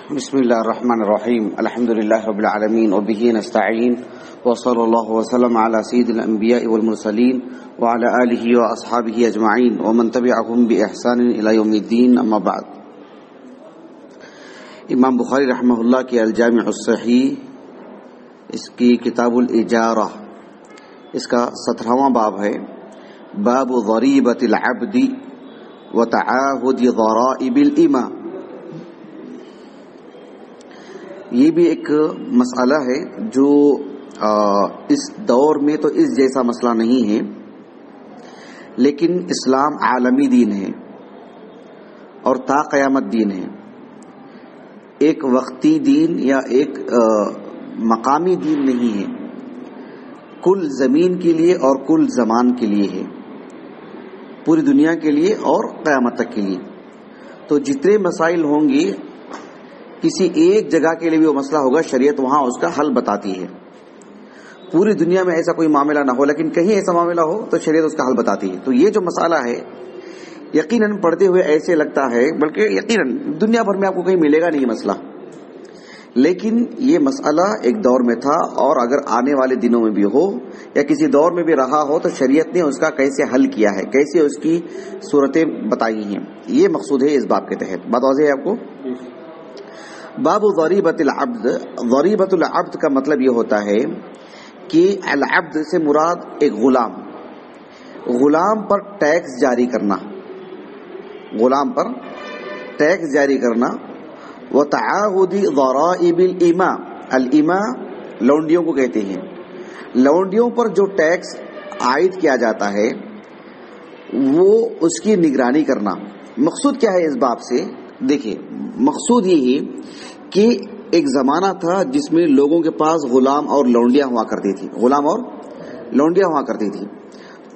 بسم اللہ الرحمن الرحیم الحمد للہ رب العالمین وبہ نستعین وصلی اللہ وسلم علی سید الانبیاء والمرسلین وعلی آلہ واصحابہ اجمعین ومن تبعہم بإحسان الی یوم الدین، اما بعد۔ امام بخاری رحمہ اللہ کے الجامع الصحیح، اس کی کتاب الاجارہ، اس کا 17واں باب ہے، باب ضریبۃ العبد وتعاہد ضرائب الامہ۔ یہ بھی ایک مسئلہ ہے جو اس دور میں تو اس جیسا مسئلہ نہیں ہے، لیکن اسلام عالمی دین ہے اور تا قیامت دین ہے، ایک وقتی دین یا ایک مقامی دین نہیں ہے، کل زمین کے لیے اور کل زمان کے لیے ہے، پوری دنیا کے لیے اور قیامت تک کے لیے۔ تو جتنے مسائل ہوں گے، کسی ایک جگہ کے لیے بھی وہ مسئلہ ہوگا، شریعت وہاں اس کا حل بتاتی ہے۔ پوری دنیا میں ایسا کوئی معاملہ نہ ہو، لیکن کہیں ایسا معاملہ ہو تو شریعت اس کا حل بتاتی ہے۔ تو یہ جو مسئلہ ہے، یقیناً پڑھتے ہوئے ایسے لگتا ہے، بلکہ یقیناً دنیا بھر میں آپ کو کہیں ملے گا نہیں یہ مسئلہ، لیکن یہ مسئلہ ایک دور میں تھا، اور اگر آنے والے دنوں میں بھی ہو یا کسی دور میں بھی رہا ہو تو شریعت نے اس کا کیسے حل کیا ہے، کیسے اس کی صورتیں بتائی ہیں، یہ مقصود ہے اس باب کے تحت۔ بات واضح ہے آپ کو؟ باب ضریبۃ العبد۔ ضریبۃ العبد کا مطلب یہ ہوتا ہے کہ العبد سے مراد ایک غلام پر ٹیکس جاری کرنا، غلام پر ٹیکس جاری کرنا۔ وتعاہد ضرائب الامہ، الامہ لونڈیوں کو کہتے ہیں، لونڈیوں پر جو ٹیکس عائد کیا جاتا ہے وہ اس کی نگرانی کرنا۔ مقصود کیا ہے اس باب سے؟ دیکھیے، مقصود یہ ہے کہ ایک زمانہ تھا جس میں لوگوں کے پاس غلام اور لونڈیاں ہوا کرتی تھی، غلام اور لونڈیاں ہوا کرتی تھی۔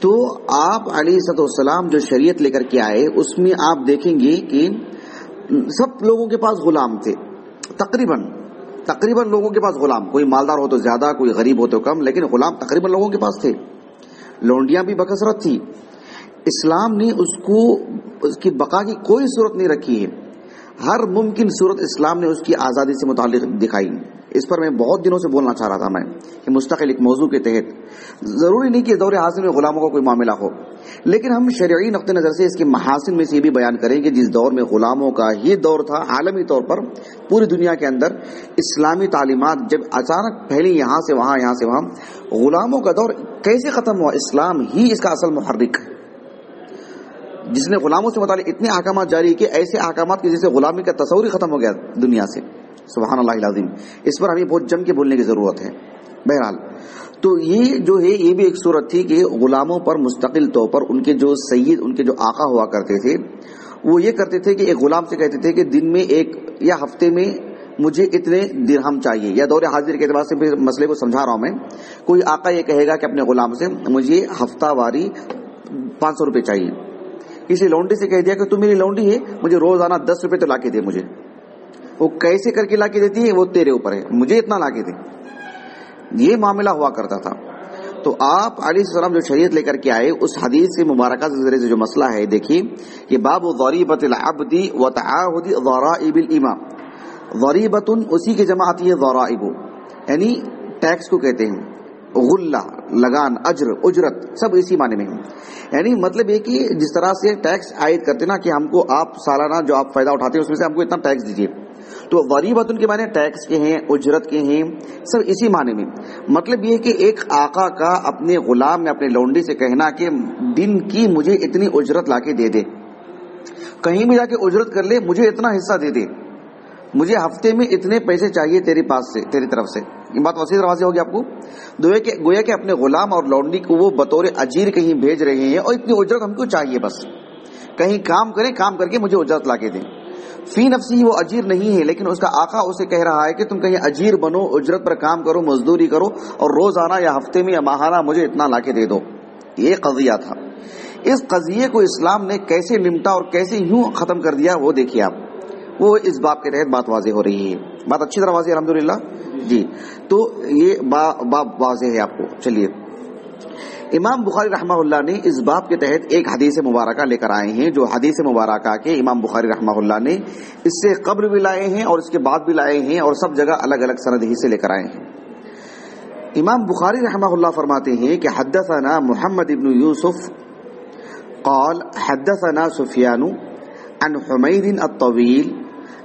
تو آپ علیہ السلام جو شریعت لے کر کے آئے، اس میں آپ دیکھیں گے کہ سب لوگوں کے پاس غلام تھے، تقریباً لوگوں کے پاس غلام، کوئی مالدار ہو تو زیادہ، کوئی غریب ہو تو کم، لیکن غلام تقریباً لوگوں کے پاس تھے۔ لونڈیاں بھی بکثرت تھی۔ اسلام نے اس کی بقا کی کوئی صورت نہیں رکھی ہے، ہر ممکن صورت اسلام نے اس کی آزادی سے متعلق دکھائی۔ اس پر میں بہت دنوں سے بولنا چاہ رہا تھا میں کہ مستقل ایک موضوع کے تحت، ضروری نہیں کہ دور حاضر میں غلاموں کا کوئی معاملہ ہو، لیکن ہم شرعی نقطہ نظر سے اس کے محاسن میں سے یہ بھی بیان کریں کہ جس دور میں غلاموں کا یہ دور تھا، عالمی طور پر پوری دنیا کے اندر اسلامی تعلیمات جب اچانک پھیلی یہاں سے وہاں، یہاں سے وہاں، غلاموں کا دور کیسے ختم ہوا؟ اسلام ہی اس کا اصل محرک ہے، جس نے غلاموں سے متعلق اتنے احکامات جاری کیے، ایسے احکامات کے جیسے غلامی کا تصور ہی ختم ہو گیا دنیا سے۔ سبحان اللہ العظیم، اس پر ہمیں بہت جم کے بولنے کی ضرورت ہے۔ بہرحال تو یہ جو ہے، یہ بھی ایک صورت تھی کہ غلاموں پر مستقل طور پر ان کے جو سید، ان کے جو آقا ہوا کرتے تھے، وہ یہ کرتے تھے کہ ایک غلام سے کہتے تھے کہ دن میں ایک یا ہفتے میں مجھے اتنے درہم چاہیے، یا دور حاضر کے اعتبار سے مسئلے کو سمجھا رہا ہوں میں، کوئی آقا یہ کہے گا کہ اپنے غلام سے مجھے ہفتہ واری 500 روپے چاہیے۔ کسی لونڈی سے کہہ دیا کہ تم میری لونڈی ہے، مجھے روزانہ 10 روپے تو لا کے دے مجھے۔ وہ کیسے کر کے لا کے دیتی ہے وہ تیرے اوپر ہے، مجھے اتنا لا کے دے۔ یہ معاملہ ہوا کرتا تھا۔ تو آپ علیہ السلام جو شریعت لے کر کے آئے، اس حدیث سے مبارکہ کے ذریعے سے جو مسئلہ ہے، دیکھیے کہ باب ضریبۃ العبد وتعاہد ضرائب الامہ۔ ضریبۃ اسی کی جمع آتی ہے ضرائب، یعنی ٹیکس کو کہتے ہیں، غلہ، لگان، اجر، اجرت، سب اسی معنی میں ہیں۔ یعنی مطلب یہ کہ جس طرح سے ٹیکس عائد کرتے نا کہ ہم کو آپ سالانہ جو آپ فائدہ اٹھاتے ہیں اس میں سے ہم کو اتنا ٹیکس دیجیے، تو ضریبۃ ان کے معنی ٹیکس کے ہیں، اجرت کے ہیں، سب اسی معنی میں۔ مطلب یہ کہ ایک آقا کا اپنے غلام میں اپنے لونڈی سے کہنا کہ دن کی مجھے اتنی اجرت لا کے دے دے، کہیں بھی جا کے اجرت کر لے، مجھے اتنا حصہ دے دے، مجھے ہفتے میں اتنے پیسے چاہیے تیرے پاس سے، تیری طرف سے۔ یہ بات وسیع واضح ہوگی آپ کو۔ گویا کہ اپنے غلام اور لونڈی کو وہ بطور اجیر کہیں بھیج رہے ہیں، اور اتنی اجرت ہم کو چاہیے، بس کہیں کام کریں، کام کر کے مجھے اجرت لا کے دیں۔ فی نفسی وہ اجیر نہیں ہے، لیکن اس کا آقا اسے کہہ رہا ہے کہ تم کہیں اجیر بنو، اجرت پر کام کرو، مزدوری کرو، اور روزانہ یا ہفتے میں یا ماہانہ مجھے اتنا لا کے دے دو۔ یہ قضیہ تھا۔ اس قضیے کو اسلام نے کیسے نمٹا اور کیسے یوں ختم کر دیا، وہ دیکھیے آپ، وہ اس باب کے تحت بات واضح ہو رہی ہے۔ بات اچھی طرح واضح ہے الحمدللہ جی۔ تو یہ باب واضح ہے آپ کو۔ چلیے امام بخاری رحمہ اللہ نے اس باب کے تحت ایک حدیث مبارکہ لے کر آئے ہیں، جو حدیث مبارکہ کے امام بخاری رحمہ اللہ نے اس سے قبل بھی لائے ہیں اور اس کے بعد بھی لائے ہیں، اور سب جگہ الگ الگ سند ہی سے لے کر آئے ہیں۔ امام بخاری رحمہ اللہ فرماتے ہیں کہ حدثنا محمد بن یوسف قال حدثنا سفیان عن حمید الطویل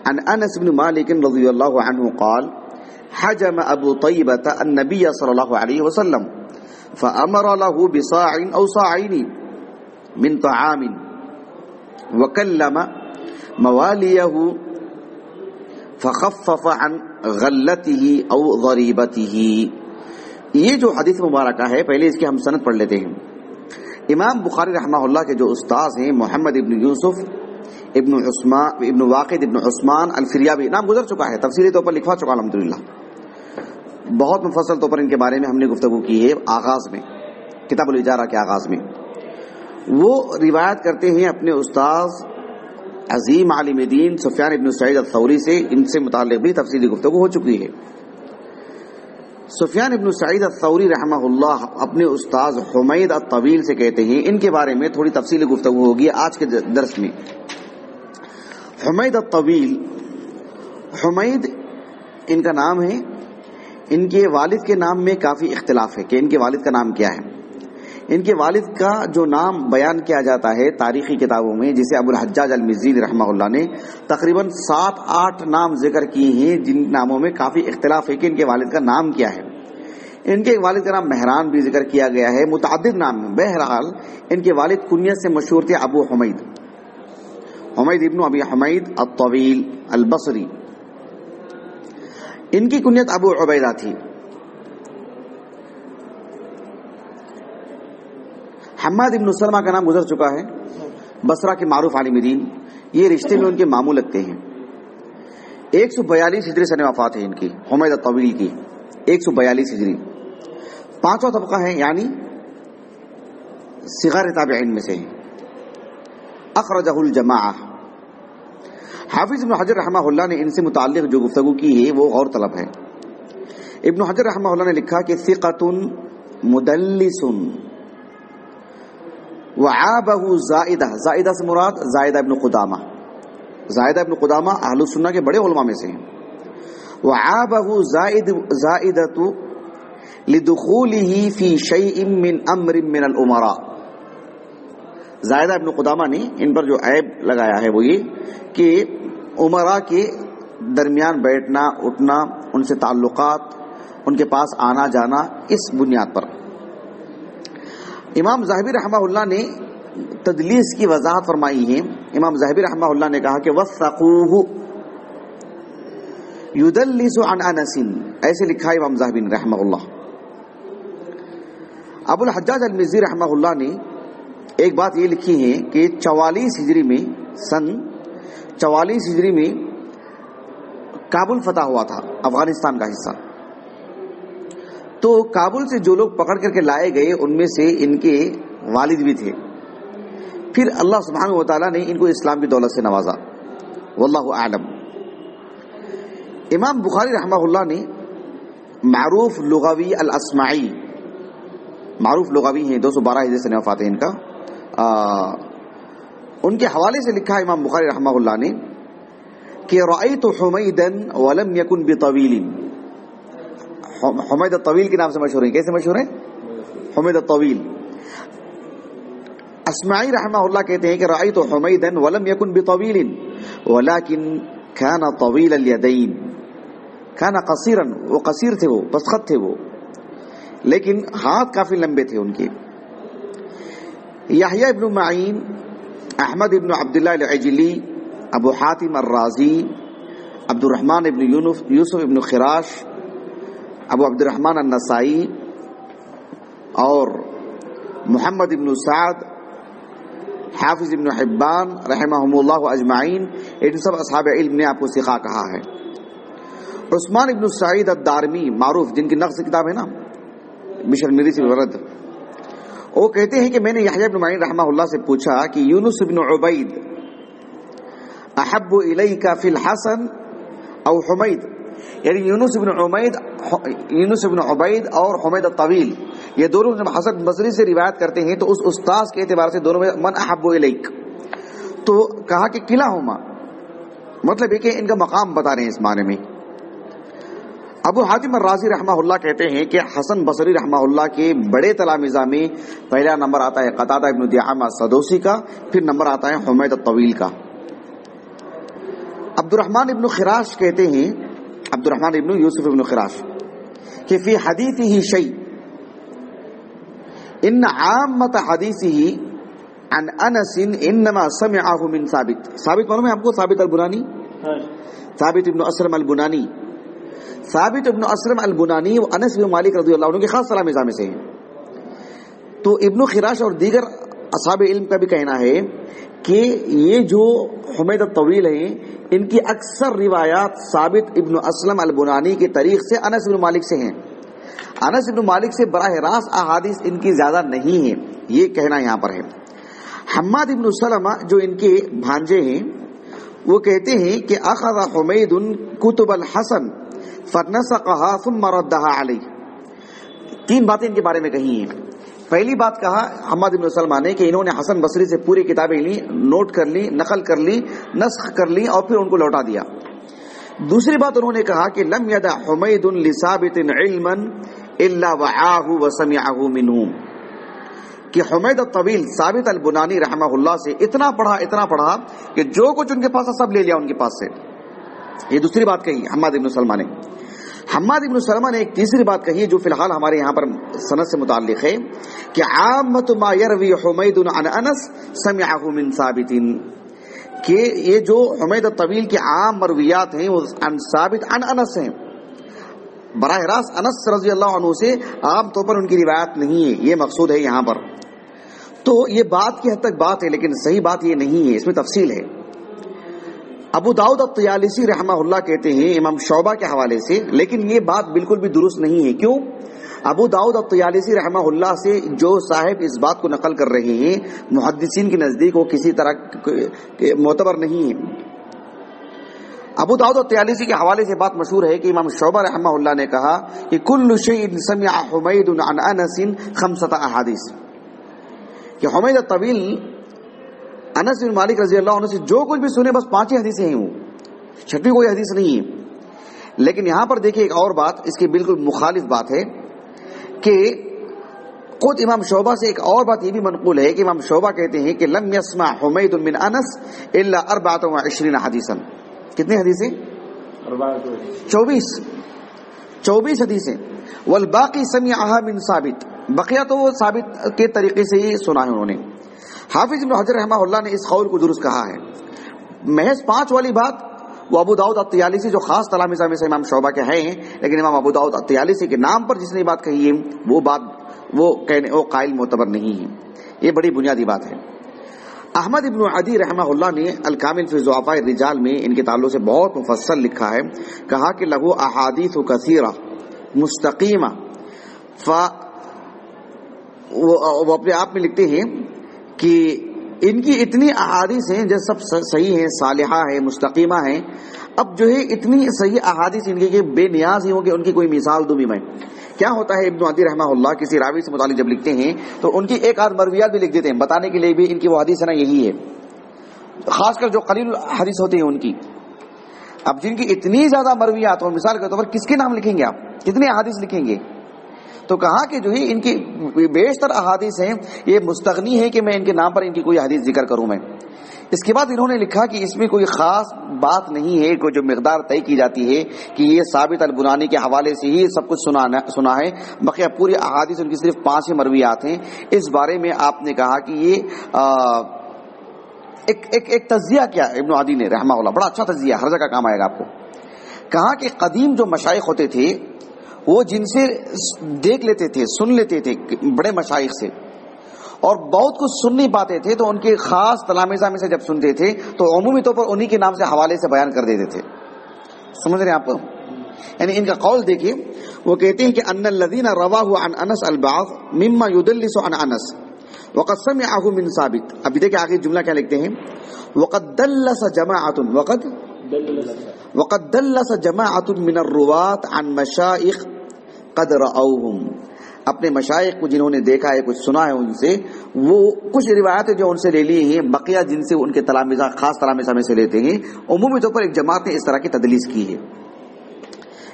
عن انس بن مالک رضی اللہ عنہ قال حجم ابو طیبۃ النبی صلی اللہ علیہ وسلم فأمر له بصاع أو صاعين من طعام وكلم مواليه فخفف عن غلته أو ضريبته۔ یہ جو حدیث مبارکہ ہے، پہلے اس کی ہم سند پڑھ لیتے ہیں۔ امام بخاری رحمہ اللہ کے جو استاذ ہیں محمد ابن یوسف ابن واقد ابن عثمان الفریابی، نام گزر چکا ہے، تفصیلی طور پر لکھوا چکا الحمدللہ، بہت مفصل طور پر ان کے بارے میں ہم نے گفتگو کی ہے آغاز میں، کتاب الاجارہ کے آغاز میں۔ وہ روایت کرتے ہیں اپنے استاذ عظیم عالم دین سفیان ابن سعید الثوری سے، ان سے متعلق بھی تفصیلی گفتگو ہو چکی ہے۔ سفیان ابن سعید الثوری رحمہ اللہ اپنے استاذ حمید الطویل سے کہتے ہیں، ان کے بارے میں تھوڑی تفصیلی گفتگو ہوگی آج کے درس میں۔ حمید الطویل، حمید ان کا نام ہے، ان کے والد کے نام میں کافی اختلاف ہے کہ ان کے والد کا نام کیا ہے۔ ان کے والد کا جو نام بیان کیا جاتا ہے تاریخی کتابوں میں، جسے ابو الحجاج المزی رحمہ اللہ نے تقریباً 7-8 نام ذکر کیے ہیں، جن ناموں میں کافی اختلاف ہے کہ ان کے والد کا نام کیا ہے۔ ان کے والد کا نام مہران بھی ذکر کیا گیا ہے، متعدد نام ہیں۔ بہرحال ان کے والد کنیت سے مشہور تھے ابو حمید، حمید ابن ابی حمید الطویل البصری۔ ان کی کنیت ابو عبیدہ تھی۔ حماد ابن سلمہ کا نام گزر چکا ہے، بصرہ کے معروف عالم دین، یہ رشتے میں ان کے ماموں لگتے ہیں۔ 142 ہجری سن وفات ہے ان کی، حمید الطویل کی 142 ہجری، پانچواں طبقہ ہے، یعنی صغار تابعین میں سے ہیں۔ اخرجہ الجماعہ۔ حافظ ابن حجر رحمہ اللہ نے ان سے متعلق جو گفتگو کی ہے وہ غور طلب ہے۔ ابن حجر رحمہ اللہ نے لکھا کہ ثقۃ مدلس وعابہ زائدہ، زائدہ سے مراد زائدہ ابن قدامہ، زائدہ ابن قدامہ اہل السنہ کے بڑے علماء میں سے ہیں۔ وعابہ زائدۃ لدخولہ فی شیء من امر من الامراء۔ زائدہ ابن قدامہ نے ان پر جو عیب لگایا ہے وہ یہ کہ امراء کے درمیان بیٹھنا اٹھنا، ان سے تعلقات، ان کے پاس آنا جانا، اس بنیاد پر۔ امام ذہبی رحمہ اللہ نے تدلیس کی وضاحت فرمائی ہے۔ امام ذہبی رحمہ اللہ نے کہا کہ وثقوہ یدلس عن انس، ایسے لکھا ہے امام ذہبی رحمہ اللہ۔ ابو الحجاج المزی رحمہ اللہ نے ایک بات یہ لکھی ہے کہ 44 ہجری میں، سن 44 ہجری میں کابل فتح ہوا تھا، افغانستان کا حصہ۔ تو کابل سے جو لوگ پکڑ کر کے لائے گئے ان میں سے ان کے والد بھی تھے۔ پھر اللہ سبحانہ و تعالیٰ نے ان کو اسلام کی دولت سے نوازا، واللہ اعلم۔ امام بخاری رحمہ اللہ نے معروف لغوی الاسمعی، معروف لغوی ہیں، 212 ہجری سے وفات ہے ان کا، ان کے حوالے سے لکھا امام بخاری رحمہ اللہ نے کہ رأیت حمیدا ولم یکن بطویل۔ حمید الطویل کے نام سے مشہور ہیں، کیسے مشہور ہیں؟ حمید الطویل۔ اسماعی رحمہ اللہ کہتے ہیں کہ رأیت حمیدا ولم یکن بطویل ولکن کان طویل الیدین، کان قصیرا، وہ قصیر تھے، وہ پسخط تھے وہ، لیکن ہاتھ کافی لمبے تھے ان کے۔ یحییٰ ابن معین، احمد ابن عبداللہ العجلی، ابو حاتم الرازی، عبد الرحمن ابن یوسف ابن خراش، ابو عبد الرحمن النسائی اور محمد ابن سعد، حافظ ابن حبان رحمہم اللہ اجمعین، ان سب اصحاب علم نے آپ کو ثقہ کہا ہے۔ عثمان ابن سعید الدارمی معروف، جن کی نقص کتاب ہے نا بشر میری سے ورد، وہ کہتے ہیں کہ میں نے یحییٰ ابن معین رحمہ اللہ سے پوچھا کہ یونس ابن عبید احب الیک فی الحسن او حمید، یعنی یونس بن عبید اور حمید الطویل یہ دونوں جب حسن بصری سے روایت کرتے ہیں تو اس استاذ کے اعتبار سے دونوں میں من احب الیک، تو کہا کہ کلاہما، مطلب یہ کہ ان کا مقام بتا رہے ہیں اس معنی میں۔ ابو حاتم الرازی رحمہ اللہ کہتے ہیں کہ حسن بصری رحمہ اللہ کے بڑے تلامذہ میں پہلا نمبر آتا ہے قتادہ ابن دعامہ السدوسی کا، پھر نمبر آتا ہے حمید الطویل کا۔ عبد الرحمن ابن خراش کہتے ہیں، عبد الرحمن ابن یوسف ابن خراش، کہ فی حدیثہ شیء ان عامۃ حدیثہ عن انس انما سمعہ من ثابت۔ ثابت معلوم ہے آپ کو؟ ثابت البنانی، ثابت ابن اسلم البنانی، ثابت ابن اسلم البنانی وہ انس بن مالک رضی اللہ عنہ کے خاص تلامذہ میں سے ہیں۔ تو ابن خراش اور دیگر اصحاب علم کا بھی کہنا ہے کہ یہ جو حمید الطویل ہیں ان کی اکثر روایات ثابت ابن اسلم البنانی کے طریق سے انس بن مالک سے ہیں۔ انس بن مالک سے براہ راست احادیث ان کی زیادہ نہیں ہیں، یہ کہنا یہاں پر ہے۔ حماد ابن سلمہ جو ان کے بھانجے ہیں وہ کہتے ہیں کہ اخذ حمید کتب الحسن فنسقها ثم ردها علیہ۔ تین باتیں ان کے بارے میں کہی ہیں۔ پہلی بات کہا حماد بن سلمہ نے کہ انہوں نے حسن بصری سے پوری کتابیں لی، نوٹ کر لی، نقل کر لی، نسخ کر لی اور پھر ان کو لوٹا دیا۔ دوسری بات انہوں نے کہا کہ لم یدع حمید لثابت علما الا وعاہ وسمعہ منہ، کہ حمید الطویل ثابت البنانی رحمہ اللہ سے اتنا پڑھا کہ جو کچھ ان کے پاس سب لے لیا ان کے پاس سے۔ یہ دوسری بات کہی حماد بن سلمہ نے۔ حماد بن سلمہ نے ایک تیسری بات کہی جو فی الحال ہمارے یہاں پر سند سے متعلق ہے کہ عامۃ ما یروی حمید عن انس سمعہ من ثابت، کہ یہ جو حمید الطویل کی عام مرویات ہیں وہ عن ثابت عن انس ہیں، براہ راست انس رضی اللہ عنہ سے عام طور پر ان کی روایت نہیں ہے، یہ مقصود ہے یہاں پر۔ تو یہ بات کی حد تک بات ہے لیکن صحیح بات یہ نہیں ہے، اس میں تفصیل ہے۔ ابو داؤد الطیالسی رحمہ اللہ کہتے ہیں امام شعبہ کے حوالے سے، لیکن یہ بات بالکل بھی درست نہیں ہے۔ کیوں؟ ابو داؤد الطیالسی رحمہ اللہ سے جو صاحب اس بات کو نقل کر رہے ہیں محدثین کے نزدیک وہ کسی طرح معتبر نہیں ہے۔ ابو داؤد الطیالسی کے حوالے سے بات مشہور ہے کہ امام شعبہ رحمہ اللہ نے کہا کہ کل شیء سمع حمید عن انس خمسۃ احادیث، کہ حمید الطویل انس بن مالک رضی اللہ عنہ سے جو کچھ بھی سنے بس 5 ہی حدیثیں ہیں، وہ چھٹی کوئی حدیث نہیں ہے۔ لیکن یہاں پر دیکھیں ایک اور بات، اس کی بالکل مخالف بات ہے کہ خود امام شعبہ سے ایک اور بات یہ بھی منقول ہے کہ امام شعبہ کہتے ہیں کہ لم يسمع حمید من انس الا 24 حدیثا۔ کتنے حدیثیں؟ 24 حدیثیں۔ والباقی سمعها من ثابت، بقیہ تو وہ ثابت کے طریقے سے ہی سنا ہے انہوں نے۔ حافظ ابن حجر رحمہ اللہ نے اس قول کو درست کہا ہے۔ محض 5 والی بات وہ ابو داؤد الطیالسی جو خاص تلامذہ میں سے امام شعبہ کے ہیں، لیکن امام ابو داؤد الطیالسی کے نام پر جس نے بات کہی ہے وہ قائل معتبر نہیں ہے۔ یہ بڑی بنیادی بات ہے۔ احمد ابن عدی رحمہ اللہ نے الکامل فی ضعفاء الرجال میں ان کے تعلق سے بہت مفصل لکھا ہے، کہا کہ لہو احادیث کثیرہ مستقیمہ، وہ اپنے آپ میں لکھتے ہیں کہ ان کی اتنی احادیث ہیں جو سب صحیح ہیں، صالحہ ہیں، مستقیمہ ہیں۔ اب جو ہے اتنی صحیح احادیث ان کی کہ بے نیاز ہی ہوں کہ ان کی کوئی مثال دوں بھی میں۔ کیا ہوتا ہے ابن عدی رحمہ اللہ کسی راوی سے متعلق جب لکھتے ہیں تو ان کی ایک آدھ مرویات بھی لکھ دیتے ہیں بتانے کے لیے بھی ان کی وہ حدیث ہے نا یہی ہے، خاص کر جو قلیل حدیث ہوتے ہیں ان کی۔ اب جن کی اتنی زیادہ مرویات ہو، مثال کے طور پر کس کے نام لکھیں گے آپ؟ کتنے احادیث لکھیں گے؟ تو کہا کہ جو ہے ان کی بیشتر احادیث ہیں یہ مستغنی ہے کہ میں ان کے نام پر ان کی کوئی حدیث ذکر کروں میں۔ اس کے بعد انہوں نے لکھا کہ اس میں کوئی خاص بات نہیں ہے، کوئی جو مقدار طے کی جاتی ہے کہ یہ ثابت البنانی کے حوالے سے ہی سب کچھ سنا ہے، بقیہ پوری احادیث ان کی صرف 5 ہی مرویات ہیں۔ اس بارے میں آپ نے کہا کہ یہ ایک تجزیہ کیا ابن عدی نے رحمہ اللہ، بڑا اچھا تجزیہ، ہر جگہ کام آئے گا آپ کو۔ کہا کہ قدیم جو مشائخ ہوتے تھے وہ جن سے دیکھ لیتے تھے، سن لیتے تھے بڑے مشائخ سے، اور بہت کچھ سن نہیں پاتے تھے تو ان کے خاص تلامذہ میں سے جب سنتے تھے تو عمومی طور پر انہی کے نام سے حوالے سے بیان کر دیتے تھے۔ سمجھ رہے ہیں آپ؟ یعنی ان کا قول دیکھیے، وہ کہتے ہیں کہ ان الذين رواه عن انس البعض مما يدلس عن انس وقد سمعه من ثابت۔ ابھی دیکھیں آگے جملہ کیا لکھتے ہیں، وقد دلس جماعت، وقد وقد دلس جماعت من الرواة عن مشائخ قد رأوهم، اپنے مشائخ کو جنہوں نے دیکھا ہے، کچھ سنا ہے ان سے، وہ کچھ روایتیں جو ان سے لے لی ہیں، بقیہ جن سے ان کے تلامذہ خاص تلامذہ میں سے لیتے ہیں، عمومی طور پر ایک جماعت نے اس طرح کی تدلیس کی ہے۔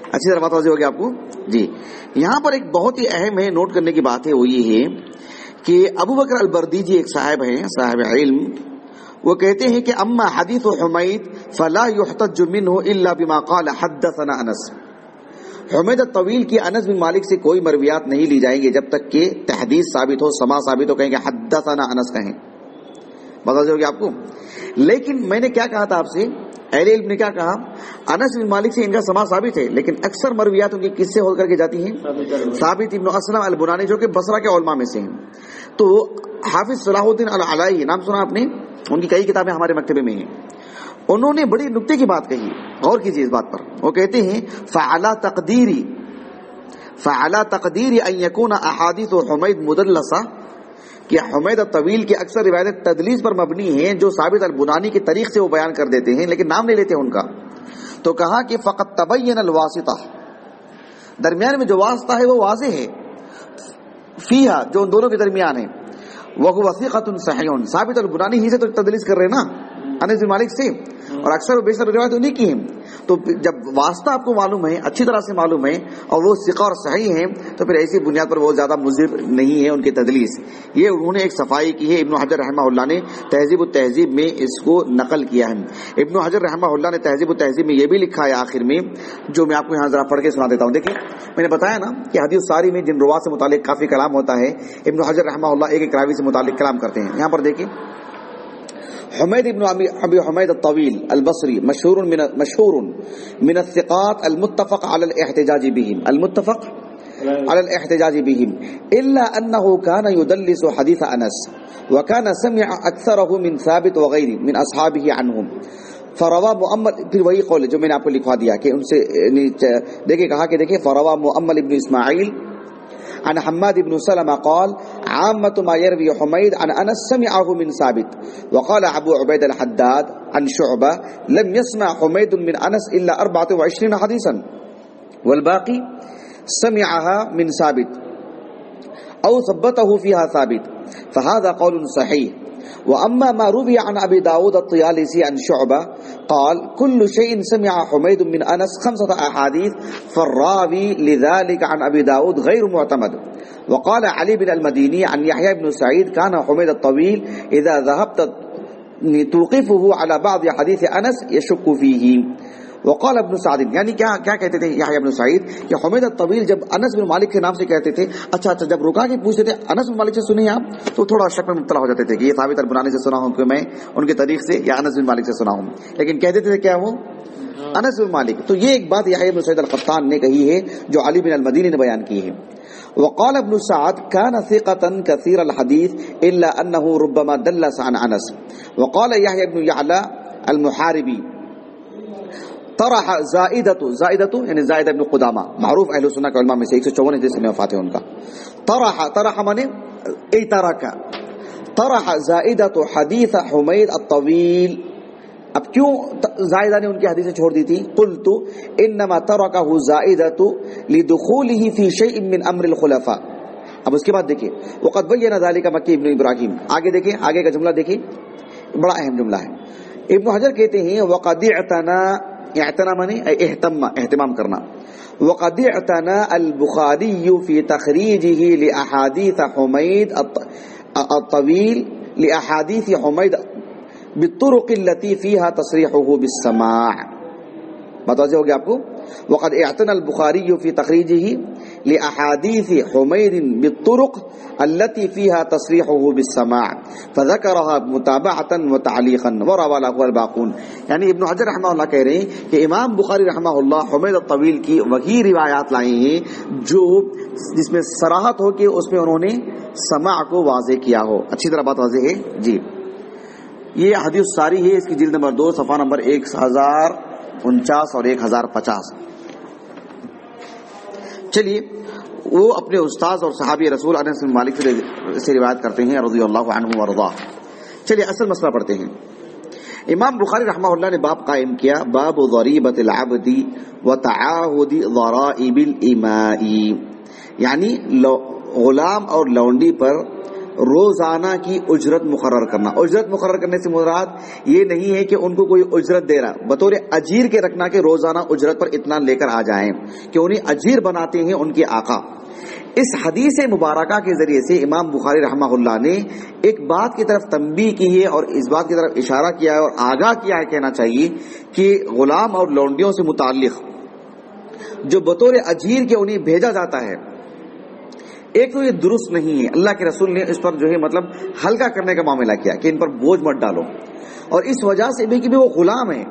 اچھی طرح بات واضح ہوگی آپ کو جی۔ یہاں پر ایک بہت ہی اہم ہے، نوٹ کرنے کی بات ہے، وہ یہ ہے کہ ابو بکر البردیجی ایک صاحب ہیں، صاحب علم، وہ کہتے ہیں کہ اما حدیث حمید فلا يحتج منه الا بما قال حدثنا انس، حمید الطویل کی انس بن مالک سے کوئی مرویات نہیں لی جائیں گے جب تک کہ تحدیث ثابت ہو، سما ثابت ہو، کہیں گے حدثنا انس کہیں، بتا دو گے آپ کو۔ لیکن میں نے کیا کہا تھا آپ سے، اہل علم نے کیا کہا، انس بن مالک سے ان کا سما ثابت ہے، لیکن اکثر مرویات ان کی کس سے ہو کر کے جاتی ہیں؟ ثابت ابن اسلم البنانی، جو کہ بصرہ کے علماء میں سے ہیں۔ تو حافظ صلاح الدین العلائی، نام سنا آپ نے، ان کی کئی کتابیں ہمارے مکتبے میں ہیں، انہوں نے بڑی نکتے کی بات کہی، غور کیجیے اس بات پر۔ وہ کہتے ہیں فعلی تقدیری ان یکون احادیث حمید مدلسہ، کہ حمید الطویل کی اکثر روایتیں تدلیس پر مبنی ہیں، جو ثابت البنانی کے طریق سے وہ بیان کر دیتے ہیں لیکن نام نہیں لیتے ان کا۔ تو کہا کہ فقط تبین الواسطہ، درمیان میں جو واسطہ ہے وہ واضح ہے، فیہا، جو ان دونوں کے درمیان ہے، وہو ثقۃ صحیح، ثابت البنانی ہی سے تو تدلیس کر رہے ہیں نا، انس بن مالک سے، اور اکثر و بیشتر روایت انہیں کی ہیں۔ تو جب واسطہ آپ کو معلوم ہے، اچھی طرح سے معلوم ہے، اور وہ ثقہ اور صحیح ہیں، تو پھر ایسی بنیاد پر وہ زیادہ مضر نہیں ہے ان کی تدلیس۔ یہ انہوں نے ایک صفائی کی ہے، ابن حجر رحمہ اللہ نے تہذیب التہذیب میں اس کو نقل کیا ہے۔ ابن حجر رحمہ اللہ نے تہذیب التہذیب میں یہ بھی لکھا ہے آخر میں، جو میں آپ کو یہاں ذرا پڑھ کے سنا دیتا ہوں۔ دیکھیں، میں نے بتایا نا کہ حدیث ساری میں جن روات سے متعلق کافی کلام ہوتا ہے، ابن حجر رحمہ اللہ ایک ایک راوی سے متعلق کلام کرتے ہیں۔ یہاں پر دیکھیں، حمید ابن ابی حمید الطویل البصری مشہور من الثقات المتفق على الاحتجاج بهم، المتفق على الاحتجاج بهم، الا انه كان يدلس حديث انس وكان سمع اكثره من ثابت وغيره من اصحابه عنهم، فروا مؤمل، پھر وہی قول جو میں نے آپ کو لکھوا دیا کہ ان سے دیکھیں، کہا کہ دیکھیں فروا مؤمل ابن اسماعیل عن حماد بن سلمة قال عامة ما يروي حميد عن أنس سمعه من ثابت، وقال أبو عبيد الحداد عن شعبة لم يسمع حميد من أنس إلا 24 حديثا والباقي سمعها من ثابت أو ثبته فيها ثابت، فهذا قول صحيح۔ وأما ما روي عن أبي داود الطيالسي عن شعبة قال كل شيء سمع حميد من أنس 5 أحاديث، فالراوي لذلك عن أبي داود غير معتمد۔ وقال علي بن المديني عن يحيى بن سعيد كان حميد الطويل إذا ذهبت توقفه على بعض حديث أنس يشك فيه۔ وقال ابن سعد، یعنی کیا کہتے تھے یحییٰ ابن سعید کہ حمید الطویل جب انس بن مالک کے نام سے کہتے تھے، اچھا جب رکا کے پوچھتے تھے انس بن مالک سے سنی آپ، تو تھوڑا شک میں مبتلا ہو جاتے تھے کہ یہ ثابت البنانی سے سنا ہوں کہ میں ان کے طریق سے، یا انس بن مالک سے سنا ہوں، لیکن کہتے تھے کیا وہ انس بن مالک۔ تو یہ ایک بات یحییٰ بن سعید القطان نے کہی ہے جو علی بن المدینی نے بیان کی ہے۔ وقال ابن سعد كان ثقة كثير الحديث إلا أنه ربما دلس عن أنس۔ وقال يحيى بن يعلى المحاربي طرح زائدة یعنی زائدہ ابن قدامہ، معروف اہل سنہ کے علماء میں سے 154 ہجری میں وفات ہے ان کا۔ طرح مانے ای طرح زائدة حدیث حمید الطویل، اب کیوں زائدہ نے ان کی حدیثیں چھوڑ دی تھی؟ قلت انما تركه زائدة لدخوله في شيء من امر الخلفاء۔ اب اس کے بعد دیکھیں وقد بين ذلك مکی ابن ابراہیم، آگے دیکھیں، آگے کا جملہ دیکھیں، بڑا اہم جملہ ہے۔ ابن حجر کہتے ہیں وقد اعتنا مانے اہتمام کرنا، وقد اعتنى البخاری في تخریجه لأحاديث حمید الطویل لأحاديث حمید بالطرق التي فيها تصريحه بالسماع، متوجہ ہو گیا آپ کو؟ وقد اعتنى البخاری في تخریجه لأحاديث حمید بالطرق التي فيها تصريحه بالسماع فذكرها متابعة وتعليقا وروى له الباقون۔ یعنی ابن حجر رحمہ اللہ کہہ رہے ہیں کہ امام بخاری رحمہ اللہ حمید الطویل کی وہی روایات لائی ہیں جو جس میں صراحت ہو کہ اس میں انہوں نے سماع کو واضح کیا ہو۔ اچھی طرح بات واضح ہے جی۔ یہ حدیث ساری ہے، اس کی جلد نمبر 2 صفحہ نمبر 1049 اور 1050۔ چلیے، وہ اپنے استاذ اور صحابی رسول انس بن مالک سے روایت کرتے ہیں رضی اللہ عنہ وارضاہ۔ چلیے اصل مسئلہ پڑھتے ہیں۔ امام بخاری رحمہ اللہ نے باب قائم کیا، باب ضریبۃ العبد وتعاہد ضرائب الاماء، یعنی غلام اور لونڈی پر روزانہ کی اجرت مقرر کرنا۔ اجرت مقرر کرنے سے مراد یہ نہیں ہے کہ ان کو کوئی اجرت دے رہا، بطور اجیر کے رکھنا کہ روزانہ اجرت پر اتنا لے کر آ جائیں، کہ انہیں اجیر بناتے ہیں ان کے آقا۔ اس حدیث مبارکہ کے ذریعے سے امام بخاری رحمہ اللہ نے ایک بات کی طرف تنبیہ کی ہے اور اس بات کی طرف اشارہ کیا ہے اور آگاہ کیا ہے، کہنا چاہیے کہ غلام اور لونڈیوں سے متعلق جو بطور اجیر کے انہیں بھیجا جاتا ہے، ایک تو یہ درست نہیں ہے، اللہ کے رسول نے اس پر جو ہے مطلب ہلکا کرنے کا معاملہ کیا کہ ان پر بوجھ مت ڈالو، اور اس وجہ سے بھی کہ وہ غلام ہے،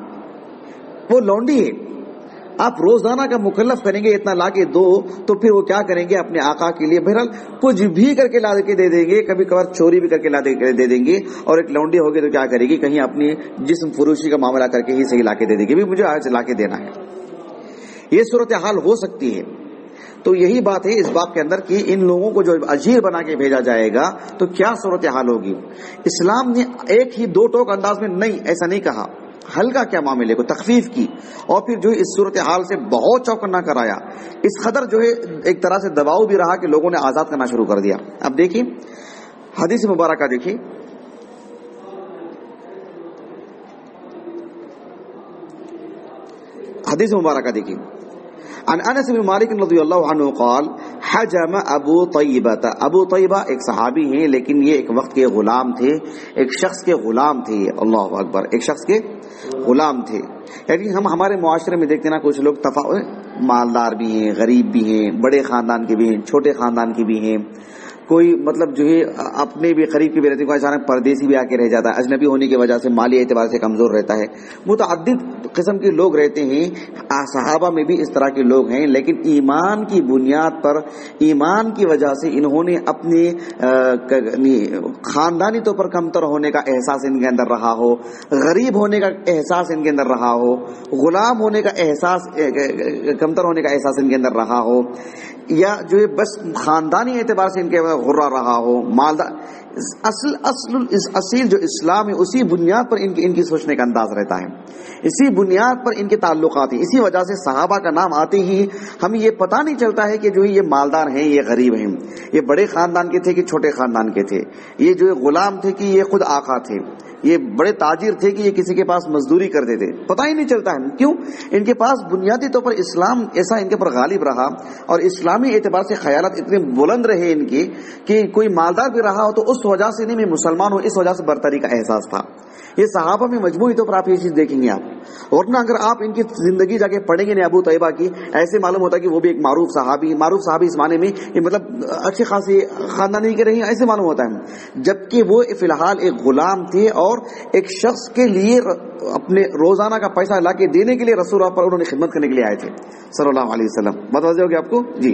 وہ لونڈی ہے، آپ روزانہ کا مکلف کریں گے اتنا لا کے دو، تو پھر وہ کیا کریں گے اپنے آقا کے لیے بہرحال کچھ بھی کر کے لا کے دے دیں گے، کبھی کبھار چوری بھی کر کے لا دے دیں گے، اور ایک لونڈی ہوگی تو کیا کرے گی، کہیں اپنی جسم فروشی کا معاملہ کر کے ہی صحیح لا کے دے دے گی، بھی مجھے آج لا کے دینا ہے۔ یہ صورتحال ہو سکتی ہے۔ تو یہی بات ہے اس باب کے اندر کہ ان لوگوں کو جو اجیر بنا کے بھیجا جائے گا تو کیا صورتحال ہوگی۔ اسلام نے ایک ہی دو ٹوک انداز میں نہیں، ایسا نہیں کہا، ہلکا کیا معاملے کو، تخفیف کی، اور پھر جو اس صورتحال سے بہت چوکنا کرایا، اس قدر جو ہے ایک طرح سے دباؤ بھی رہا کہ لوگوں نے آزاد کرنا شروع کر دیا۔ اب دیکھیں حدیث مبارکہ، دیکھیں حدیث مبارکہ، دیکھیں عن انس بن مالک رضی اللہ عنہ قال حجم ابو طیبہ۔ ابو طیبہ ایک صحابی ہیں لیکن یہ ایک وقت کے غلام تھے، ایک شخص کے غلام تھے، اللہ اکبر، ایک شخص کے غلام تھے۔ یعنی ہم ہمارے معاشرے میں دیکھتے نا کچھ لوگ مالدار بھی ہیں، غریب بھی ہیں، بڑے خاندان کے بھی ہیں، چھوٹے خاندان کے بھی ہیں، کوئی مطلب جو ہے اپنے بھی قریب کے بھی رہتے ہیں، کوئی اچانک پردیسی بھی آ کے رہ جاتا ہے، اجنبی ہونے کی وجہ سے مالی اعتبار سے کمزور رہتا ہے، متعدد قسم کے لوگ رہتے ہیں۔ صحابہ میں بھی اس طرح کے لوگ ہیں، لیکن ایمان کی بنیاد پر، ایمان کی وجہ سے انہوں نے اپنے خاندانی طور پر کمتر ہونے کا احساس ان کے اندر رہا ہو، غریب ہونے کا احساس ان کے اندر رہا ہو، غلام ہونے کا احساس، کمتر ہونے کا احساس ان کے اندر رہا ہو، یا جو ہے بس خاندانی اعتبار سے ان کے غرہ رہا ہو، مالدار، اصل جو اسلام ہے اسی بنیاد پر ان کی سوچنے کا انداز رہتا ہے، اسی بنیاد پر ان کے تعلقات ہیں۔ اسی وجہ سے صحابہ کا نام آتے ہی ہمیں یہ پتہ نہیں چلتا ہے کہ جو یہ مالدار ہیں، یہ غریب ہیں، یہ بڑے خاندان کے تھے کہ چھوٹے خاندان کے تھے، یہ جو غلام تھے کہ یہ خود آقا تھے، یہ بڑے تاجر تھے کہ یہ کسی کے پاس مزدوری کرتے تھے، پتہ ہی نہیں چلتا ہے۔ کیوں؟ ان کے پاس بنیادی طور پر اسلام ایسا ان کے پر غالب رہا، اور اسلامی اعتبار سے خیالات اتنے بلند رہے ان کے کہ کوئی مالدار بھی رہا ہو تو اس وجہ سے نہیں میں مسلمان ہوں، اس وجہ سے برتری کا احساس تھا۔ یہ صحابہ میں مجموعی طور پر آپ یہ چیز دیکھیں گے آپ، ورنہ اگر آپ ان کی زندگی جا کے پڑھیں گے نا ابو طیبہ کی، ایسے معلوم ہوتا ہے کہ وہ بھی ایک معروف صحابی اس معنی میں یہ مطلب اچھے خاصے خاندانی کے رہے، ایسے معلوم ہوتا ہے، جبکہ وہ فی الحال ایک غلام تھے اور ایک شخص کے لیے اپنے روزانہ کا پیسہ لا کے دینے کے لیے رسول اللہ پر انہوں نے خدمت کرنے کے لیے آئے تھے صلی اللہ علیہ وسلم۔ بات واضح ہوگی آپ کو جی۔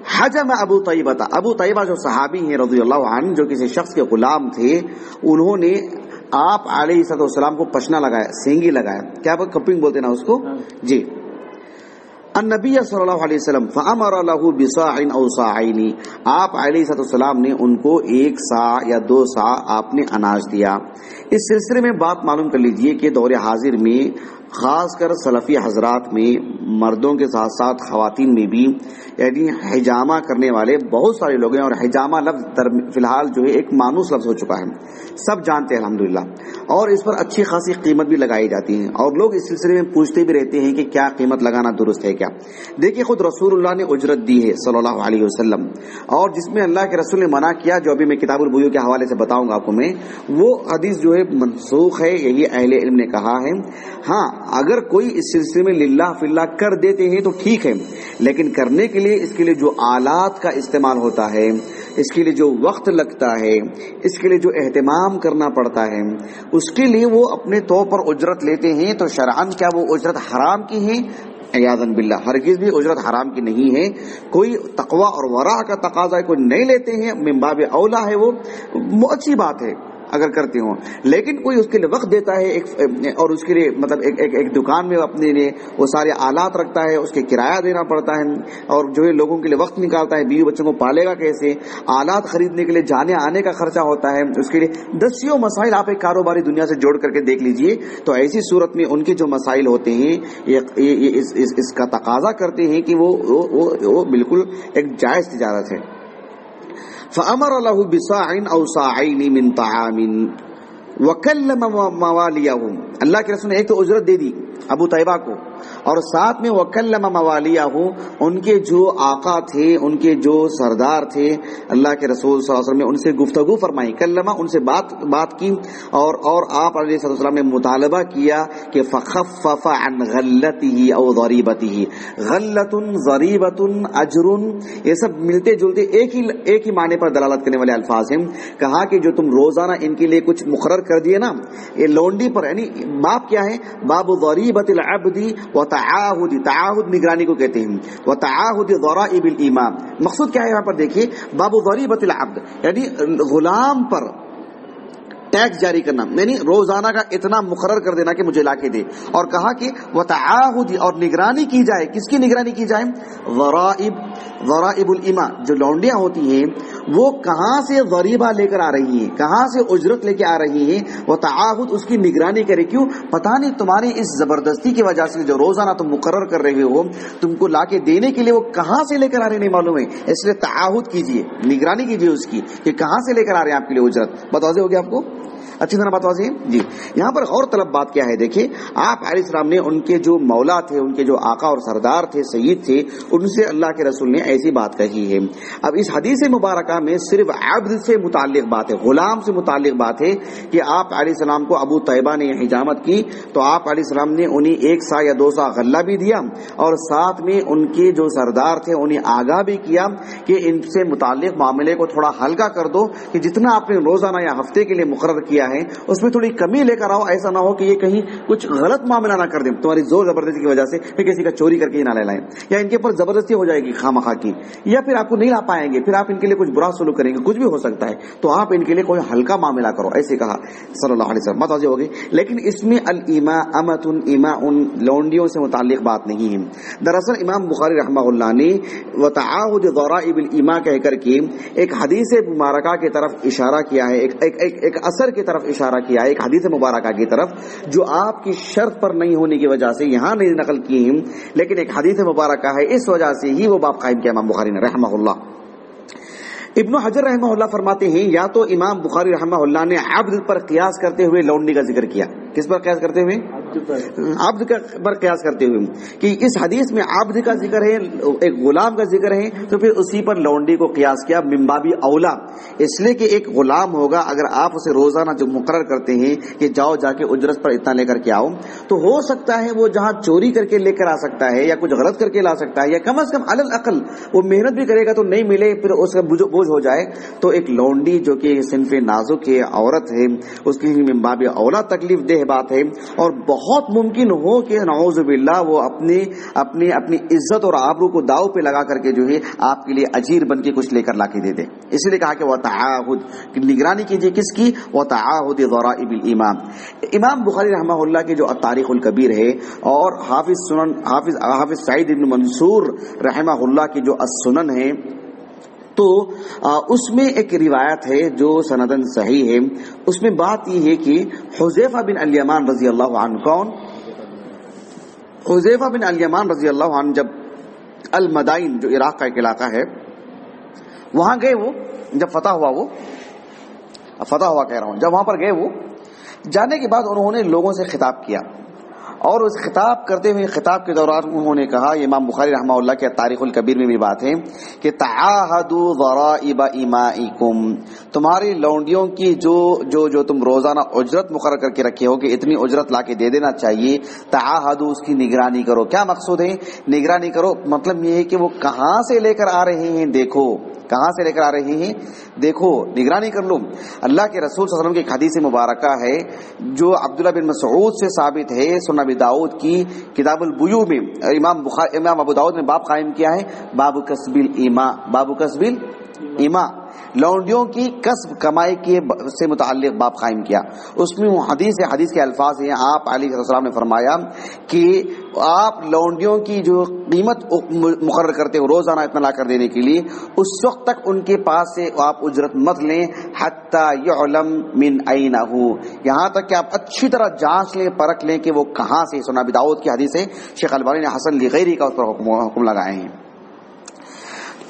حجم ابو طیبہ، ابو طیبہ جو صحابی ہیں رضی اللہ عنہ، جو کسی شخص کے غلام تھے، انہوں نے آپ علیہ السلام کو پشنا لگایا، سینگی لگایا، کیا کپنگ بولتے نا اس کو جی، النبی صلی اللہ علیہ وسلم فامر له بصاع او صاعین، آپ علیہ السلام نے ان کو 1 صاع یا 2 صاع آپ نے اناج دیا۔ اس سلسلے میں بات معلوم کر لیجئے کہ دور حاضر میں خاص کر سلفی حضرات میں مردوں کے ساتھ ساتھ خواتین میں بھی یعنی حجامہ کرنے والے بہت سارے لوگ ہیں، اور حجامہ لفظ فی الحال جو ہے ایک مانوس لفظ ہو چکا ہے، سب جانتے ہیں الحمدللہ، اور اس پر اچھی خاصی قیمت بھی لگائی جاتی ہے، اور لوگ اس سلسلے میں پوچھتے بھی رہتے ہیں کہ کیا قیمت لگانا درست ہے کیا۔ دیکھیے خود رسول اللہ نے اجرت دی ہے صلی اللہ علیہ وسلم، اور جس میں اللہ کے رسول نے منع کیا، جو ابھی میں کتاب البیوع کے حوالے سے بتاؤں گا آپ کو میں، وہ حدیث جو ہے منسوخ ہے، یہی اہل علم نے کہا ہے۔ ہاں اگر کوئی اس سلسلے میں للہ فی اللہ کر دیتے ہیں تو ٹھیک ہے، لیکن کرنے کے لیے اس کے لیے جو آلات کا استعمال ہوتا ہے، اس کے لیے جو وقت لگتا ہے، اس کے لیے جو اہتمام کرنا پڑتا ہے، اس کے لیے وہ اپنے طور پر اجرت لیتے ہیں، تو شرعاً کیا وہ اجرت حرام کی ہے؟ عیاذاً باللہ، ہرگز بھی اجرت حرام کی نہیں ہے۔ کوئی تقوی اور ورع کا تقاضا ہے، کوئی نہیں لیتے ہیں، من باب اولا ہے، وہ اچھی بات ہے، اگر کرتے ہوں، لیکن کوئی اس کے لیے وقت دیتا ہے اور اس کے لیے مطلب ایک دکان میں اپنے لیے وہ سارے آلات رکھتا ہے، اس کے کرایہ دینا پڑتا ہے، اور جو ہے لوگوں کے لیے وقت نکالتا ہے، بیوی بچوں کو پالے گا کیسے، آلات خریدنے کے لیے جانے آنے کا خرچہ ہوتا ہے، اس کے لیے دسیوں مسائل آپ ایک کاروباری دنیا سے جوڑ کر کے دیکھ لیجئے، تو ایسی صورت میں ان کے جو مسائل ہوتے ہیں یہ اس کا تقاضا کرتے ہیں کہ وہ بالکل ایک جائز تجارت ہے۔ فَأَمَرَ لَهُ بِصَاعٍ أَوْ صَاعَيْنِ مِنْ طَعَامٍ وَكَلَّمَ مَوَالِيَهُمْ، اللہ کے رسول نے ایک تو اجرت دے دی ابو طیبہ کو، اور ساتھ میں وَكَلَّمَ مَوَالِيَهُ، ان کے جو آقا تھے، ان کے جو سردار تھے، اللہ کے رسول صلی اللہ علیہ وسلم نے ان سے گفتگو فرمائی، کلمہ ان سے بات کی، اور آپ علیہ السلام نے مطالبہ کیا کہ فخفف عن غلته او ضریبته، غلۃ ضریبۃ اجر، یہ سب ملتے جلتے ایک ہی معنی پر دلالت کرنے والے الفاظ ہیں۔ کہا کہ جو تم روزانہ ان کے لیے کچھ مقرر کر دیے نا، یہ لونڈی پر، یعنی باب کیا ہے، باب ضریبۃ العبد وتعاہد، تعاہد نگرانی کو کہتے ہیں، وتعاہد ضرائب الایمان، مقصود کیا ہے یہاں پر دیکھیے، باب ضریبۃ العبد یعنی غلام پر ٹیکس جاری کرنا، یعنی روزانہ کا اتنا مقرر کر دینا کہ مجھے لا کے دے، اور کہا کہ وتعاہد، اور نگرانی کی جائے، کس کی نگرانی کی جائے، ضرائب الایمان، جو لونڈیاں ہوتی ہیں وہ کہاں سے ضریبہ لے کر آ رہی ہیں، کہاں سے اجرت لے کے آ رہی ہیں، وہ تعاہد اس کی نگرانی کرے، کیوں، پتہ نہیں تمہاری اس زبردستی کی وجہ سے جو روزانہ تم مقرر کر رہے ہو، تم کو لا کے دینے کے لیے وہ کہاں سے لے کر آ رہے نہیں معلوم ہے، اس لیے تعاہد کیجئے، نگرانی کیجئے اس کی کہ کہاں سے لے کر آ رہے ہیں آپ کے لیے اجرت۔ بات واضح ہو گیا آپ کو، اچھی طرح بات واضح ہے جی۔ یہاں پر غور طلب بات کیا ہے، دیکھیں آپ علیہ السلام نے ان کے جو مولا تھے، ان کے جو آقا اور سردار تھے، سید تھے، ان سے اللہ کے رسول نے ایسی بات کہی ہے۔ اب اس حدیث مبارکہ میں صرف عبد سے متعلق بات ہے، غلام سے متعلق بات ہے کہ آپ علیہ السلام کو ابو طیبہ نے حجامت کی تو آپ علیہ السلام نے انہیں 1 سا یا 2 سا غلہ بھی دیا، اور ساتھ میں ان کے جو سردار تھے انہیں آگاہ بھی کیا کہ ان سے متعلق معاملے کو تھوڑا ہلکا کر دو، کہ جتنا آپ نے روزانہ یا ہفتے کے لیے مقرر کیا ہے اس میں تھوڑی کمی لے کر آؤ، ایسا نہ ہو کہ یہ کہیں کچھ غلط معاملہ نہ کر دیں تمہاری زور زبردستی کی وجہ سے، پھر کسی کا چوری کر کے نہ لے لائیں، یا ان کے اوپر زبردستی ہو جائے گی خواہ کی، یا پھر آپ کو نہیں لا پائیں گے، پھر آپ ان کے لیے کچھ برا سلوک کریں گے، کچھ بھی ہو سکتا ہے، تو آپ ان کے لیے کوئی ہلکا معاملہ کرو، ایسے کہا صلی اللہ علیہ وسلم۔ بات واضح ہوگی، لیکن اس میں الایماء امۃ ایماء لونڈیوں سے متعلق بات نہیں ہے۔ دراصل امام بخاری رحمہ اللہ نے وتعاہد ضرائب الایماء کہہ کر کے ایک حدیث مبارکہ کی طرف اشارہ کیا ہے، ایک اثر کی طرف اشارہ کیا ہے، ایک حدیث مبارکہ کی طرف جو آپ کی شرط پر نہیں ہونے کی وجہ سے یہاں نہیں نقل کی ہیں، لیکن ایک حدیث مبارکہ ہے، اس وجہ سے ہی وہ باب قائم کیا امام بخاری نے رحمہ اللہ۔ ابن حجر رحمہ اللہ فرماتے ہیں یا تو امام بخاری رحمہ اللہ نے عبد پر قیاس کرتے ہوئے لونڈی کا ذکر کیا، کس پر قیاس کرتے ہوئے، عبد پر قیاس کرتے ہوئے، کہ اس حدیث میں عبد کا ذکر ہے، ایک غلام کا ذکر ہے، تو پھر اسی پر لونڈی کو قیاس کیا من باب اولا، اس لیے کہ ایک غلام ہوگا، اگر آپ اسے روزانہ جو مقرر کرتے ہیں کہ جاؤ جا کے اجرت پر اتنا لے کر کے آؤ، تو ہو سکتا ہے وہ جہاں چوری کر کے لے کر آ سکتا ہے یا کچھ غلط کر کے لا سکتا ہے، یا کم از کم علی الاقل وہ محنت بھی کرے گا تو نہیں ملے، پھر اس کا بوجھ ہو جائے، تو ایک لونڈی جو کہ صنف نازک ہے، عورت ہے، اس کی من باب اولا تکلیف دہ بات ہے، اور بہت ممکن ہو کہ نعوذ باللہ وہ اپنی عزت اور آبرو کو داؤ پہ لگا کر کے جو ہے آپ کے لیے اجیر بن کے کچھ لے کر لا کے دے دے، اسی لیے کہا کہ وتعاہد، نگرانی کیجیے کس کی، وتعاہد ضرائب الایمان۔ امام بخاری رحمہ اللہ کے جو التاریخ الکبیر ہے، اور حافظ سعید بن منصور رحمہ اللہ کی جو السنن ہے، تو اس میں ایک روایت ہے جو سندن صحیح ہے، اس میں بات یہ ہے کہ حذیفہ بن الیمان رضی اللہ عنہ، کون، حذیفہ بن الیمان رضی اللہ عنہ جب المدائن جو عراق کا ایک علاقہ ہے وہاں گئے، وہ جب فتح ہوا جب وہاں پر گئے، وہ جانے کے بعد انہوں نے لوگوں سے خطاب کیا، اور اس خطاب کرتے ہوئے خطاب کے دوران انہوں نے کہا، امام بخاری رحمہ اللہ کے تاریخ الکبیر میں بھی بات ہے کہ تعاہدوا ضرائب ایمائکم، تمہاری لونڈیوں کی جو تم روزانہ اجرت مقرر کر کے رکھے ہو کہ اتنی اجرت لا کے دے دینا چاہیے، تعاہدوا، اس کی نگرانی کرو۔ کیا مقصود ہے نگرانی کرو؟ مطلب یہ ہے کہ وہ کہاں سے لے کر آ رہے ہیں، دیکھو کہاں سے لے کر آ رہے ہیں، دیکھو، نگرانی کر لو۔ اللہ کے رسول صلی اللہ علیہ وسلم کی ایک حدیث مبارکہ ہے جو عبداللہ بن مسعود سے ثابت ہے، سنن ابی داؤد کی کتاب البیوع میں امام ابو داؤد نے باب قائم کیا ہے، باب کسب الایماء، باب کسب الایماء، لونڈیوں کی کسب کمائی کے سے متعلق باب قائم کیا. اس میں وہ حدیث کے الفاظ ہیں. آپ علیہ السلام نے فرمایا کہ آپ لونڈیوں کی جو قیمت مقرر کرتے ہو روزانہ اطلاع کر دینے کے لیے، اس وقت تک ان کے پاس سے آپ اجرت مت لیں حتی یعلم من این ہو، یہاں تک کہ آپ اچھی طرح جانچ لیں، پرکھ لیں کہ وہ کہاں سے. سنن ابی داؤد کی حدیث ہے، شیخ البانی نے حسن لغیری کا اس پر حکم لگائے ہیں.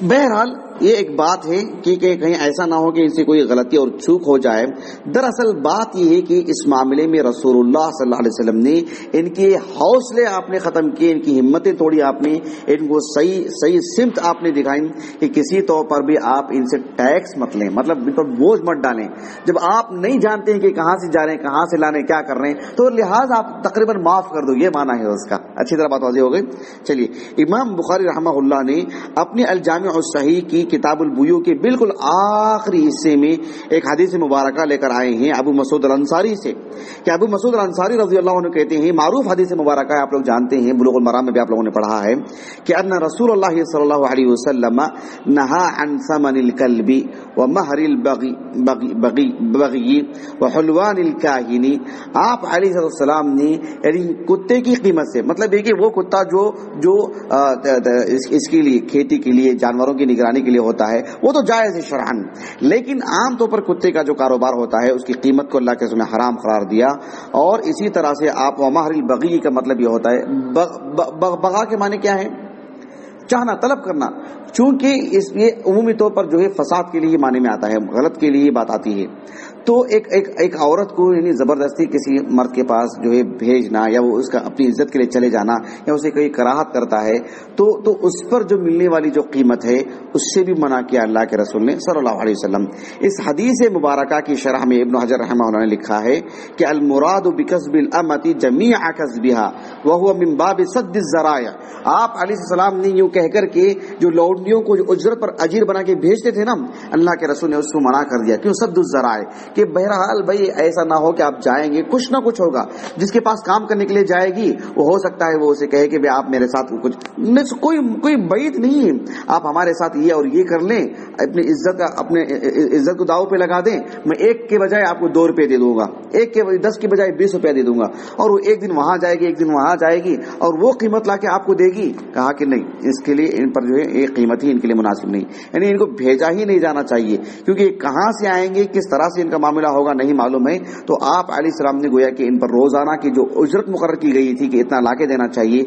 بہرحال یہ ایک بات ہے کہ کہیں ایسا نہ ہو کہ ان سے کوئی غلطی اور چوک ہو جائے. دراصل بات یہ ہے کہ اس معاملے میں رسول اللہ صلی اللہ علیہ وسلم نے ان کے حوصلے آپ نے ختم کیے، ان کی ہمتیں توڑی آپ نے، ان کو صحیح سمت آپ نے دکھائی کہ کسی طور پر بھی آپ ان سے ٹیکس مت لیں، مطلب ان پر بوجھ مت ڈالیں. جب آپ نہیں جانتے ہیں کہ کہاں سے جا رہے ہیں، کہاں سے لانے، کیا کر رہے ہیں، تو لہٰذا آپ تقریباً معاف کر دو، یہ معنی ہے اس کا. اچھی طرح بات واضح ہو گئی. چلیے، امام بخاری رحمہ اللہ نے اپنے الجامع الصحیح کی کتاب البیوع کے بالکل آخری حصے میں ایک حدیث مبارکہ لے کر آئے ہیں ابو مسعود الانصاری سے، کہ ابو مسعود الانصاری رضی اللہ عنہ کہتے ہیں، معروف حدیث مبارکہ ہے، آپ لوگ جانتے ہیں، بلوغ المرام میں بھی آپ لوگوں نے پڑھا ہے، کہ ان رسول اللہ صلی اللہ علیہ وسلم نہا عن ثمن الکلب ومہر البغی وحلوان الکاہن. آپ علیہ السلام نے یعنی کتے کی قیمت سے، مطلب یہ کہ وہ کتا جو اس کے لیے کھیتی کے لیے جانوروں کی نگرانی کے لیے ہوتا ہے وہ تو جائز ہے شرعن، لیکن عام طور پر کتے کا جو کاروبار ہوتا ہے اس کی قیمت کو اللہ کے رسول نے حرام قرار دیا. اور اسی طرح سے آپ ومہر البغی کا مطلب یہ ہوتا ہے، بغا کے معنی کیا ہے؟ چاہنا، طلب کرنا. چونکہ اس یہ عمومی طور پر جو ہے فساد کے لیے معنی میں آتا ہے، غلط کے لیے بات آتی ہے. تو ایک عورت کو یعنی زبردستی کسی مرد کے پاس جو ہے بھیجنا، یا وہ اس کا اپنی عزت کے لیے چلے جانا، یا اسے کوئی کراہت کرتا ہے، تو اس پر جو ملنے والی جو قیمت ہے اس سے بھی منع کیا اللہ کے رسول نے صلی اللہ علیہ وسلم. اس حدیث مبارکہ کی شرح میں ابن حجر رحمہ اللہ نے لکھا ہے کہ المراد بکسب الامۃ جمیع کسبها وهو من باب سد الذرائع. آپ علیہ السلام نے یوں کہہ کر کے جو لونڈیوں کو جو اجرت پر اجیر بنا کے بھیجتے تھے نا، اللہ کے رسول نے اس کو منع کر دیا. کیوں؟ سد الذرائع، کہ بہرحال بھائی ایسا نہ ہو کہ آپ جائیں گے، کچھ نہ کچھ ہوگا، جس کے پاس کام کرنے کے لیے جائے گی وہ ہو سکتا ہے وہ اسے کہے کہ بھائی آپ میرے ساتھ کچھ کوئی بعید نہیں ہے، آپ ہمارے ساتھ یہ اور یہ کر لیں، اپنی عزت کو داؤ پہ لگا دیں، میں 1 کے بجائے آپ کو 2 روپے دے دوں گا، 10 کے بجائے 20 روپے دے دوں گا. اور وہ ایک دن وہاں جائے گی، ایک دن وہاں جائے گی، اور وہ قیمت لا کے آپ کو دے گی. کہا کہ نہیں، اس کے لیے ان پر جو ہے ایک قیمت ہی ان کے لیے مناسب نہیں، یعنی ان کو بھیجا ہی نہیں جانا چاہیے، کیونکہ کہاں سے آئیں گے، کس طرح سے ان کا معاملہ ہوگا نہیں معلوم ہے. تو آپ علیہ السلام نے گویا کہ ان پر روزانہ کی جو اجرت مقرر کی گئی تھی کہ اتنا لا کے دینا چاہیے،